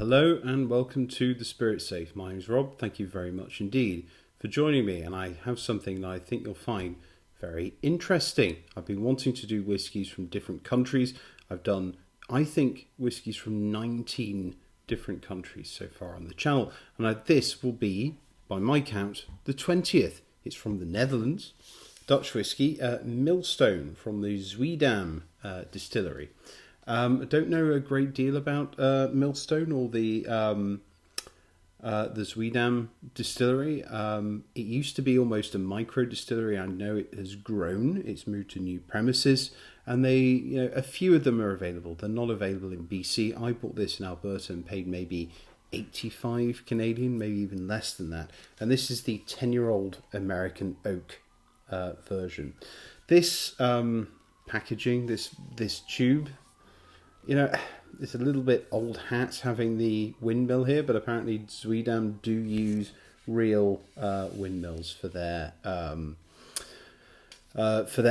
Well, hello and welcome to The Spirit Safe. My name's Rob. Thank you very much indeed for joining me, and I have something that I think you'll find very interesting. I've been wanting to do whiskies from different countries. I've done, I think, whiskies from 19 different countries so far on the channel, and this will be, by my count, the 20th. It's from the Netherlands, Dutch whiskey, Millstone from the Zuidam Distillery. I don't know a great deal about Millstone or the Zuidam Distillery. It used to be almost a micro distillery. I know it has grown. It's moved to new premises, and a few of them are available. They're not available in BC. I bought this in Alberta and paid maybe 85 Canadian, maybe even less than that. And this is the 10-year-old American oak version. This packaging, this tube. It's a little bit old hat having the windmill here, but apparently Zuidam do use real windmills for their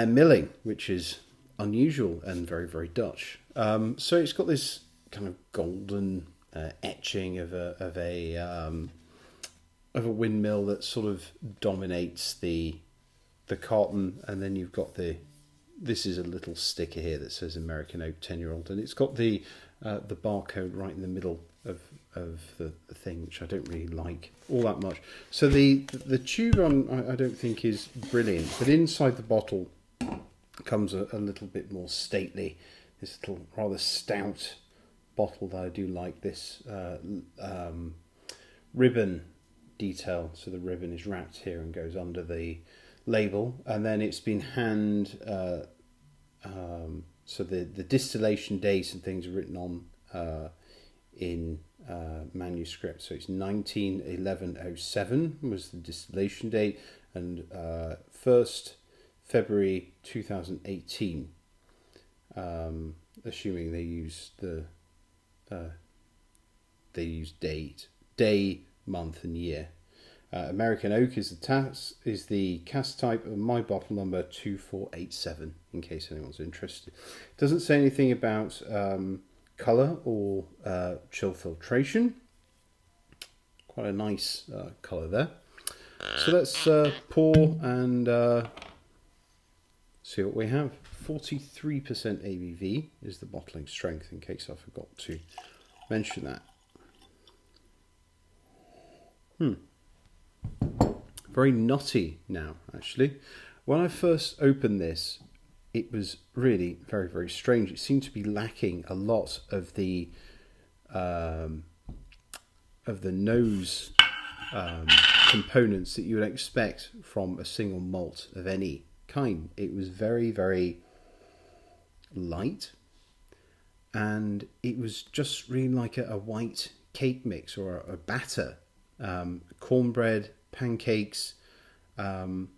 milling, which is unusual and very, very Dutch. So it's got this kind of golden etching of a windmill that sort of dominates the cotton, and then you've got this is a little sticker here that says American Oak 10-year-old, and it's got the barcode right in the middle of the thing, which I don't really like all that much. So the tube I don't think is brilliant, but inside the bottle comes a little bit more stately. This little rather stout bottle that I do like. This ribbon detail, so the ribbon is wrapped here and goes under the label, and then it's been so the distillation date and things are written on in manuscript. So it's 1911-07 was the distillation date, and 1st February 2018, assuming they use day, month and year. American Oak is the cask type of my bottle number 2487, in case anyone's interested. It doesn't say anything about colour or chill filtration. Quite a nice colour there. So let's pour and see what we have. 43% ABV is the bottling strength, in case I forgot to mention that. Very nutty now, actually. When I first opened this, it was really very, very strange. It seemed to be lacking a lot of the nose components that you would expect from a single malt of any kind. It was very, very light, and it was just really like a white cake mix or a batter. Cornbread, pancakes, kind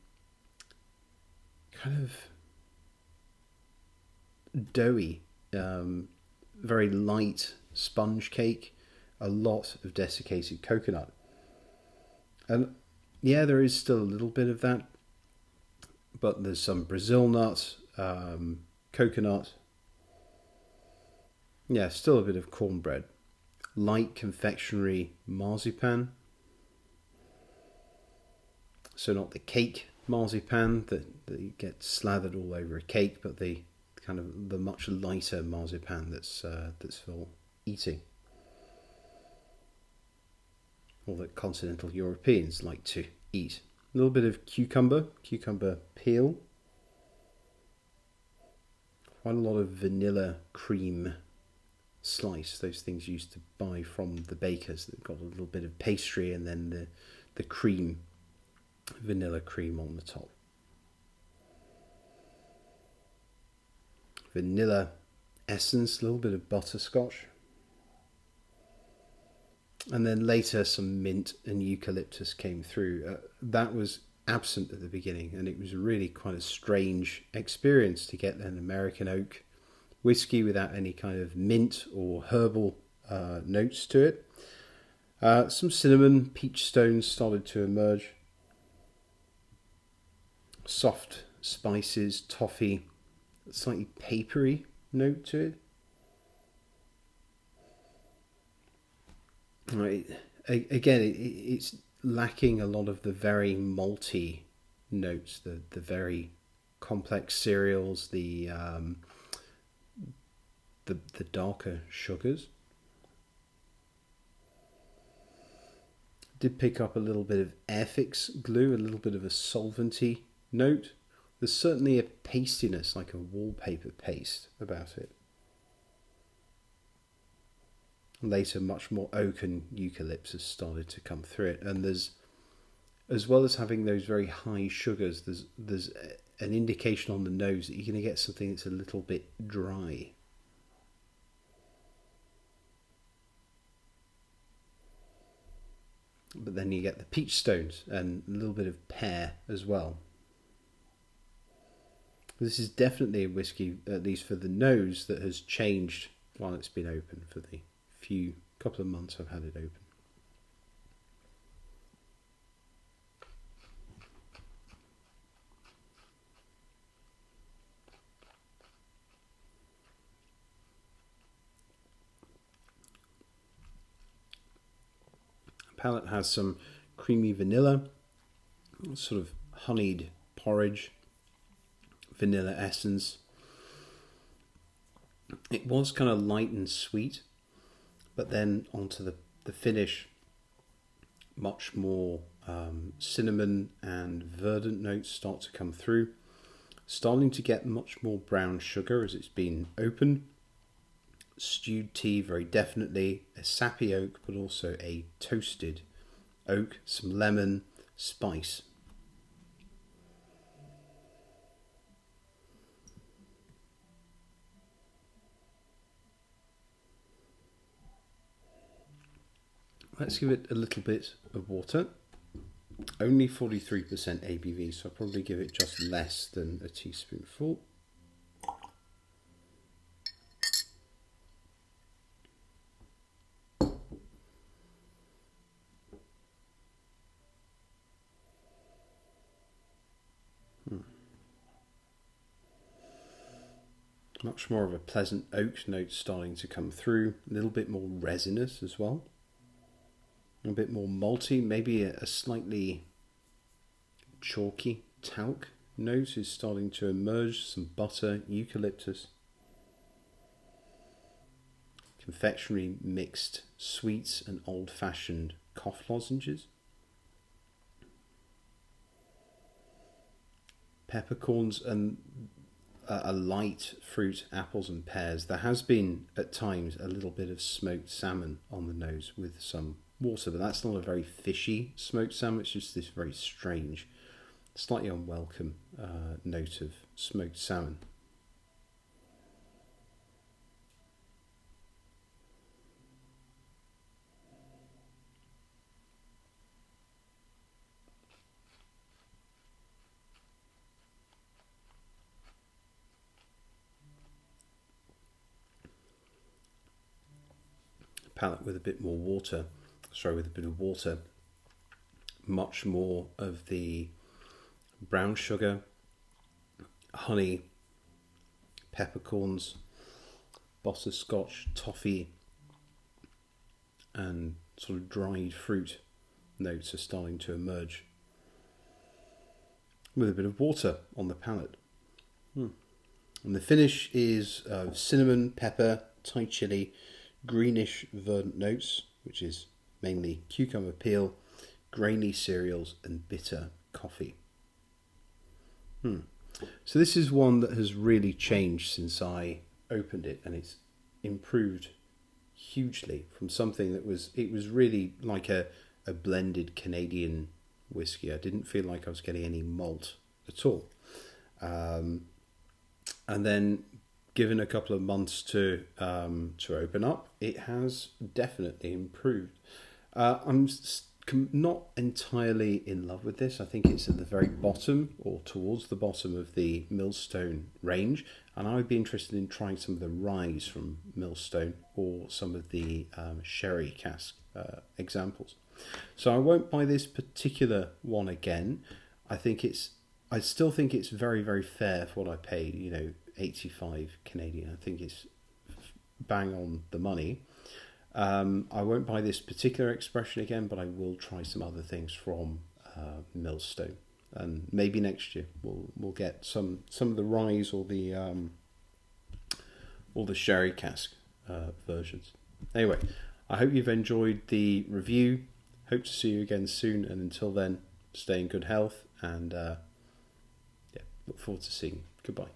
of doughy, very light sponge cake, a lot of desiccated coconut. And yeah, there is still a little bit of that, but there's some Brazil nut, coconut. Yeah, still a bit of cornbread. Light confectionery marzipan. So not the cake marzipan that gets slathered all over a cake, but the kind of the much lighter marzipan that's for eating, or that continental Europeans like to eat. A little bit of cucumber peel. Quite a lot of vanilla cream slice. Those things you used to buy from the bakers that got a little bit of pastry and then the cream. Vanilla cream on the top. Vanilla essence, a little bit of butterscotch. And then later some mint and eucalyptus came through. That was absent at the beginning, and it was really quite a strange experience to get an American oak whiskey without any kind of mint or herbal notes to it. Some cinnamon, peach stones started to emerge. Soft spices, toffee, slightly papery note to it. Right. Again, it's lacking a lot of the very malty notes, the very complex cereals, the darker sugars. Did pick up a little bit of Airfix glue, a little bit of a solventy note. There's certainly a pastiness, like a wallpaper paste about it. Later, much more oak and eucalyptus started to come through it, and there's, as well as having those very high sugars, there's an indication on the nose that you're going to get something that's a little bit dry. But then you get the peach stones and a little bit of pear as well. This is definitely a whiskey, at least for the nose, that has changed while it's been open, for the few couple of months I've had it open. The palate has some creamy vanilla, sort of honeyed porridge, vanilla essence. It was kind of light and sweet, but then onto the finish, much more cinnamon and verdant notes start to come through. Starting to get much more brown sugar as it's been opened. Stewed tea, very definitely. A sappy oak, but also a toasted oak. Some lemon, spice. Let's give it a little bit of water. Only 43% ABV, so I'll probably give it just less than a teaspoonful. Much more of a pleasant oak note starting to come through. A little bit more resinous as well. A bit more malty, maybe a slightly chalky talc note is starting to emerge. Some butter, eucalyptus. Confectionery mixed sweets and old-fashioned cough lozenges. Peppercorns and a light fruit, apples and pears. There has been at times a little bit of smoked salmon on the nose with some water, but that's not a very fishy smoked salmon. It's just this very strange, slightly unwelcome note of smoked salmon. Palate with a bit more water. With a bit of water, much more of the brown sugar, honey, peppercorns, butterscotch, toffee, and sort of dried fruit notes are starting to emerge with a bit of water on the palate. And the finish is cinnamon, pepper, Thai chili, greenish verdant notes, which is mainly cucumber peel, grainy cereals and bitter coffee. So this is one that has really changed since I opened it, and it's improved hugely from something that was really like a blended Canadian whiskey. I didn't feel like I was getting any malt at all. And then given a couple of months to open up, it has definitely improved. I'm not entirely in love with this. I think it's at the very bottom or towards the bottom of the Millstone range, and I would be interested in trying some of the ryes from Millstone or some of the sherry cask examples. So I won't buy this particular one again. I still think it's very, very fair for what I paid. 85 Canadian. I think it's bang on the money. I won't buy this particular expression again, but I will try some other things from Millstone, and maybe next year we'll get some of the rye or the sherry cask versions. Anyway, I hope you've enjoyed the review. Hope to see you again soon, and until then, stay in good health, and look forward to seeing you. Goodbye.